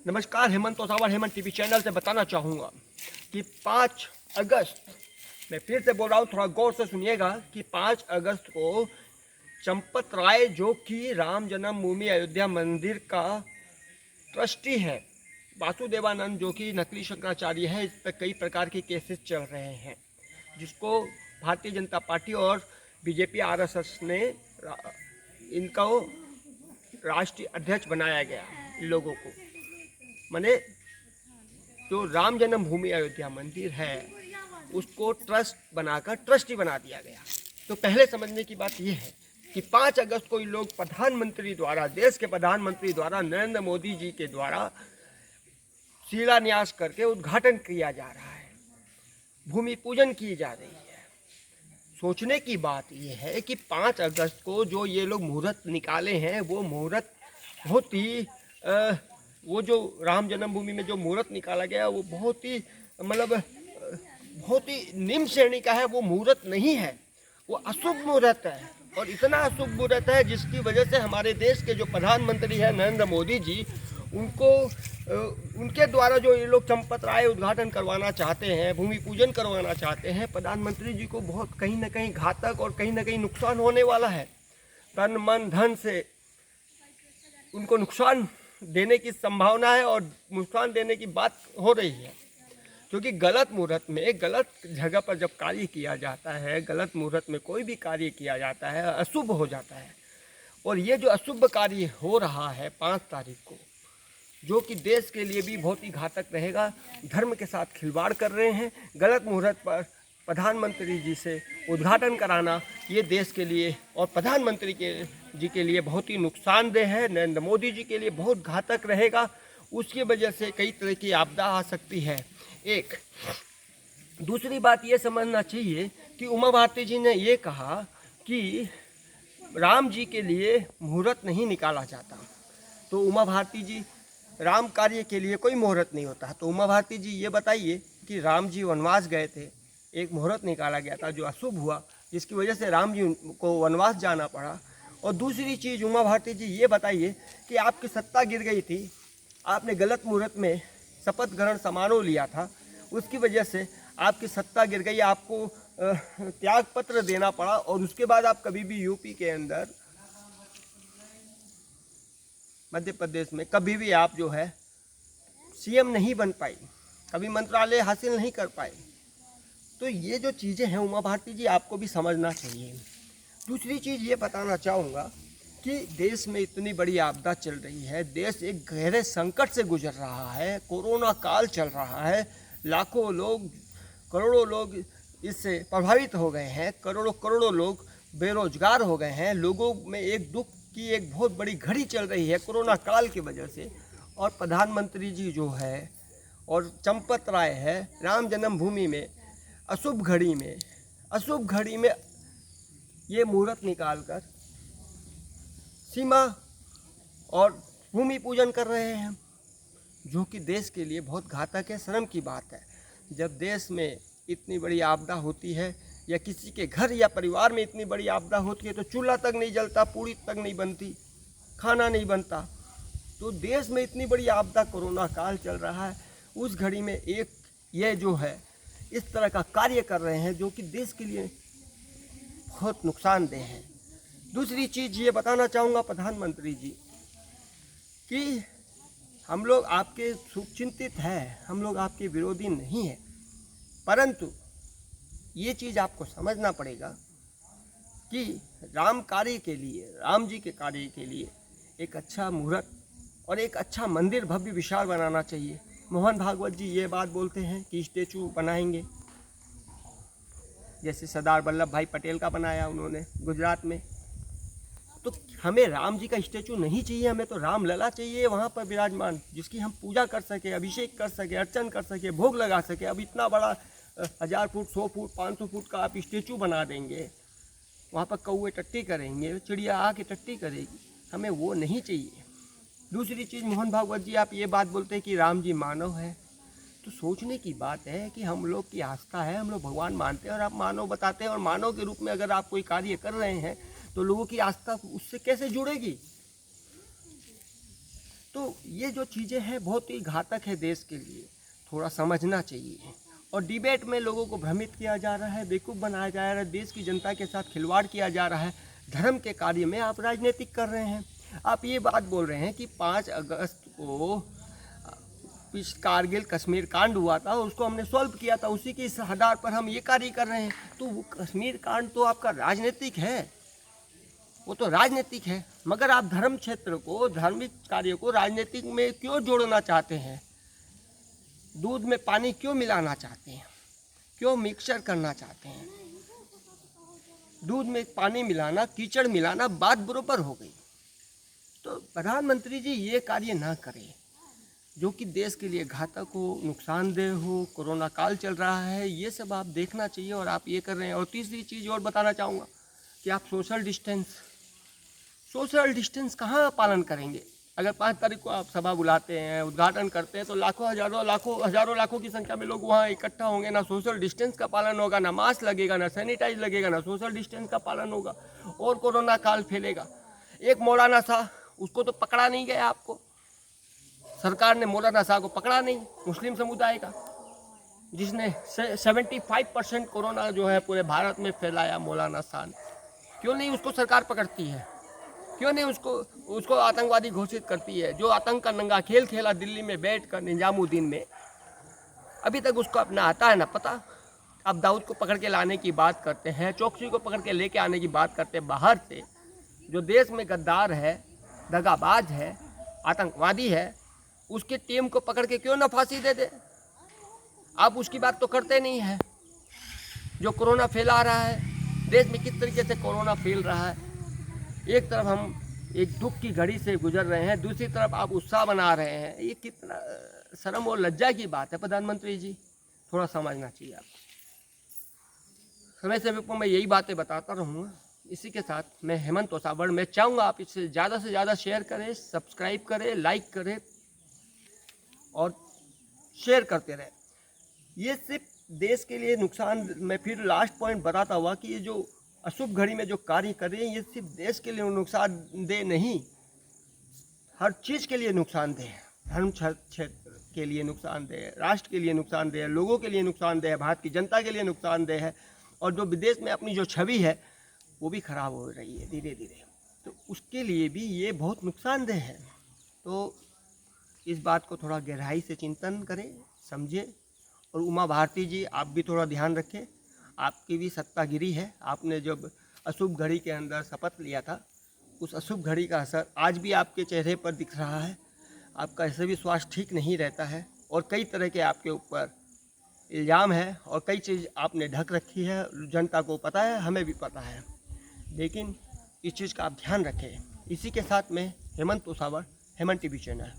नमस्कार, Hemant तोसावर Hemant TV channel से बताना चाहूँगा कि 5 अगस्त, मैं फिर से बोल रहा हूँ, थोड़ा गौर से सुनिएगा कि 5 अगस्त को चंपत राय जो कि राम जन्मभूमि अयोध्या मंदिर का ट्रस्टी है, वासुदेवानंद जो कि नकली शंकराचार्य है, इस पर कई प्रकार के केसेस चल रहे हैं, जिसको भारतीय जनता पार्टी और बीजेपी आरएसएस ने इनको राष्ट्रीय अध्यक्ष बनाया गया। इन लोगों को माने जो राम जन्मभूमि अयोध्या मंदिर है उसको ट्रस्ट बनाकर ट्रस्टी बना दिया गया। तो पहले समझने की बात यह है कि 5 अगस्त को इन लोग प्रधानमंत्री द्वारा, देश के प्रधानमंत्री द्वारा, नरेंद्र मोदी जी के द्वारा शिलान्यास करके उद्घाटन किया जा रहा है, भूमि पूजन की जा रही है। सोचने की बात यह है कि 5 अगस्त को जो ये लोग मुहूर्त निकाले हैं वो मुहूर्त बहुत ही वो जो राम जन्मभूमि में जो मुहूर्त निकाला गया वो बहुत ही बहुत ही निम्न श्रेणी का है। वो मुहूर्त नहीं है, वो अशुभ मुहूर्त है, और इतना अशुभ मुहूर्त है जिसकी वजह से हमारे देश के जो प्रधानमंत्री हैं नरेंद्र मोदी जी, उनके द्वारा जो ये लोग चंपत राय उद्घाटन करवाना चाहते हैं, भूमि पूजन करवाना चाहते हैं, प्रधानमंत्री जी को बहुत कहीं ना कहीं घातक और कहीं ना कहीं नुकसान होने वाला है। तन मन धन से उनको नुकसान देने की संभावना है और नुकसान देने की बात हो रही है, क्योंकि गलत मुहूर्त में, गलत जगह पर जब कार्य किया जाता है, गलत मुहूर्त में कोई भी कार्य किया जाता है, अशुभ हो जाता है। और ये जो अशुभ कार्य हो रहा है 5 तारीख को, जो कि देश के लिए भी बहुत ही घातक रहेगा, धर्म के साथ खिलवाड़ कर रहे हैं। गलत मुहूर्त पर प्रधानमंत्री जी से उद्घाटन कराना ये देश के लिए और प्रधानमंत्री जी के लिए बहुत ही नुकसानदेह है, नरेंद्र मोदी जी के लिए बहुत घातक रहेगा। उसकी वजह से कई तरह की आपदा आ सकती है। एक दूसरी बात ये समझना चाहिए कि उमा भारती जी ने ये कहा कि राम जी के लिए मुहूर्त नहीं निकाला जाता। तो उमा भारती जी, राम कार्य के लिए कोई मुहूर्त नहीं होता। तो उमा भारती जी ये बताइए कि राम जी वनवास गए थे, एक मुहूर्त निकाला गया था जो अशुभ हुआ, जिसकी वजह से राम जी को वनवास जाना पड़ा। और दूसरी चीज़ उमा भारती जी ये बताइए कि आपकी सत्ता गिर गई थी, आपने गलत मुहूर्त में शपथ ग्रहण समारोह लिया था, उसकी वजह से आपकी सत्ता गिर गई, आपको त्याग पत्र देना पड़ा, और उसके बाद आप कभी भी यूपी के अंदर, मध्य प्रदेश में कभी भी आप जो है सीएम नहीं बन पाई, कभी मंत्रालय हासिल नहीं कर पाए। तो ये जो चीज़ें हैं उमा भारती जी, आपको भी समझना चाहिए। दूसरी चीज़ ये बताना चाहूँगा कि देश में इतनी बड़ी आपदा चल रही है, देश एक गहरे संकट से गुजर रहा है, कोरोना काल चल रहा है, लाखों लोग, करोड़ों लोग इससे प्रभावित हो गए हैं, करोड़ों लोग बेरोजगार हो गए हैं, लोगों में एक दुख की एक बहुत बड़ी घड़ी चल रही है कोरोना काल की वजह से। और प्रधानमंत्री जी जो है और चंपत राय है, राम जन्मभूमि में अशुभ घड़ी में ये मुहूर्त निकालकर सीमा और भूमि पूजन कर रहे हैं, जो कि देश के लिए बहुत घातक है, शर्म की बात है। जब देश में इतनी बड़ी आपदा होती है या किसी के घर या परिवार में इतनी बड़ी आपदा होती है तो चूल्हा तक नहीं जलता, पूड़ी तक नहीं बनती, खाना नहीं बनता। तो देश में इतनी बड़ी आपदा, कोरोना काल चल रहा है, उस घड़ी में एक ये जो है इस तरह का कार्य कर रहे हैं जो कि देश के लिए बहुत नुकसानदेह है। दूसरी चीज़ ये बताना चाहूँगा प्रधानमंत्री जी कि हम लोग आपके शुभचिंतित हैं, हम लोग आपके विरोधी नहीं हैं, परंतु ये चीज़ आपको समझना पड़ेगा कि राम कार्य के लिए, राम जी के कार्य के लिए एक अच्छा मुहूर्त और एक अच्छा मंदिर भव्य विशाल बनाना चाहिए। मोहन भागवत जी ये बात बोलते हैं कि स्टेचू बनाएंगे, जैसे सरदार वल्लभ भाई पटेल का बनाया उन्होंने गुजरात में। तो हमें राम जी का स्टेचू नहीं चाहिए, हमें तो राम लला चाहिए वहाँ पर विराजमान, जिसकी हम पूजा कर सके, अभिषेक कर सके, अर्चन कर सके, भोग लगा सके। अब इतना बड़ा 1000 फुट, 100 फुट, 500 फुट का आप स्टेचू बना देंगे, वहाँ पर कौवे टट्टी करेंगे, चिड़िया आके टट्टी करेगी, हमें वो नहीं चाहिए। दूसरी चीज़, मोहन भागवत जी आप ये बात बोलते हैं कि राम जी मानव है, तो सोचने की बात है कि हम लोग की आस्था है, हम लोग भगवान मानते हैं और आप मानव बताते हैं, और मानव के रूप में अगर आप कोई कार्य कर रहे हैं तो लोगों की आस्था उससे कैसे जुड़ेगी। तो ये जो चीज़ें हैं बहुत ही घातक है देश के लिए, थोड़ा समझना चाहिए। और डिबेट में लोगों को भ्रमित किया जा रहा है, बेवकूफ़ बनाया जा रहा है, देश की जनता के साथ खिलवाड़ किया जा रहा है। धर्म के कार्य में आप राजनीतिक कर रहे हैं। आप ये बात बोल रहे हैं कि 5 अगस्त को कारगिल कश्मीर कांड हुआ था, उसको हमने सॉल्व किया था, उसी के इस आधार पर हम ये कार्य कर रहे हैं। तो वो कश्मीर कांड तो आपका राजनीतिक है, वो तो राजनीतिक है। मगर आप धर्म क्षेत्र को, धार्मिक कार्य को राजनीतिक में क्यों जोड़ना चाहते हैं? दूध में पानी क्यों मिलाना चाहते हैं? क्यों मिक्सचर करना चाहते हैं? दूध में पानी मिलाना, कीचड़ मिलाना, बात बरोबर हो गई। तो प्रधानमंत्री जी ये कार्य ना करें जो कि देश के लिए घातक हो, नुकसानदेह हो। कोरोना काल चल रहा है, ये सब आप देखना चाहिए और आप ये कर रहे हैं। और तीसरी चीज़ और बताना चाहूँगा कि आप सोशल डिस्टेंस कहाँ पालन करेंगे? अगर 5 तारीख को आप सभा बुलाते हैं, उद्घाटन करते हैं, तो हज़ारों लाखों की संख्या में लोग वहाँ इकट्ठा होंगे। ना सोशल डिस्टेंस का पालन होगा, ना मास्क लगेगा, ना सैनिटाइज लगेगा, ना सोशल डिस्टेंस का पालन होगा और कोरोना काल फैलेगा। एक मौलाना शाह, उसको तो पकड़ा नहीं गया, आपको सरकार ने मौलाना शाह को पकड़ा नहीं, मुस्लिम समुदाय का, जिसने 75% कोरोना जो है पूरे भारत में फैलाया। मौलाना शाह ने क्यों नहीं उसको सरकार पकड़ती है? क्यों नहीं उसको आतंकवादी घोषित करती है? जो आतंक का नंगा खेल खेला दिल्ली में बैठकर निजामुद्दीन में, अभी तक उसको अपना आता है ना पता। आप दाऊद को पकड़ के लाने की बात करते हैं, चौकसी को पकड़ के लेके आने की बात करते हैं बाहर से, जो देश में गद्दार है, दगाबाज है, आतंकवादी है, उसकी टीम को पकड़ के क्यों ना फांसी दे दे? आप उसकी बात तो करते नहीं हैं। जो कोरोना फैला रहा है, देश में किस तरीके से कोरोना फैल रहा है। एक तरफ हम एक दुख की घड़ी से गुजर रहे हैं, दूसरी तरफ आप उत्साह बना रहे हैं। ये कितना शर्म और लज्जा की बात है प्रधानमंत्री जी, थोड़ा समझना चाहिए आपको। समय समय पर मैं यही बातें बताता रहूँगा। इसी के साथ मैं हेमंत ओसावड़, मैं चाहूँगा आप इसे ज़्यादा से ज़्यादा शेयर करें, सब्सक्राइब करें, लाइक करें और शेयर करते रहें। ये सिर्फ देश के लिए नुकसान, मैं फिर लास्ट पॉइंट बताता हुआ कि ये जो अशुभ घड़ी में जो कार्य कर रहे हैं, ये सिर्फ देश के लिए नुकसानदेह नहीं, हर चीज़ के लिए नुकसानदेह है। धर्म क्षेत्र के लिए नुकसानदेह है, राष्ट्र के लिए नुकसानदेह है, लोगों के लिए नुकसानदेह है, भारत की जनता के लिए नुकसानदेह है। और जो विदेश में अपनी जो छवि है वो भी खराब हो रही है धीरे धीरे, तो उसके लिए भी ये बहुत नुकसानदेह है। तो इस बात को थोड़ा गहराई से चिंतन करें, समझें। और उमा भारती जी, आप भी थोड़ा ध्यान रखें, आपकी भी सत्तागिरी है। आपने जब अशुभ घड़ी के अंदर शपथ लिया था, उस अशुभ घड़ी का असर आज भी आपके चेहरे पर दिख रहा है। आपका ऐसे भी स्वास्थ्य ठीक नहीं रहता है और कई तरह के आपके ऊपर इल्ज़ाम है और कई चीज़ आपने ढक रखी है। जनता को पता है, हमें भी पता है, लेकिन इस चीज़ का आप ध्यान रखें। इसी के साथ में हेमंत ओसावड़, हेमंत टीवी चैनल।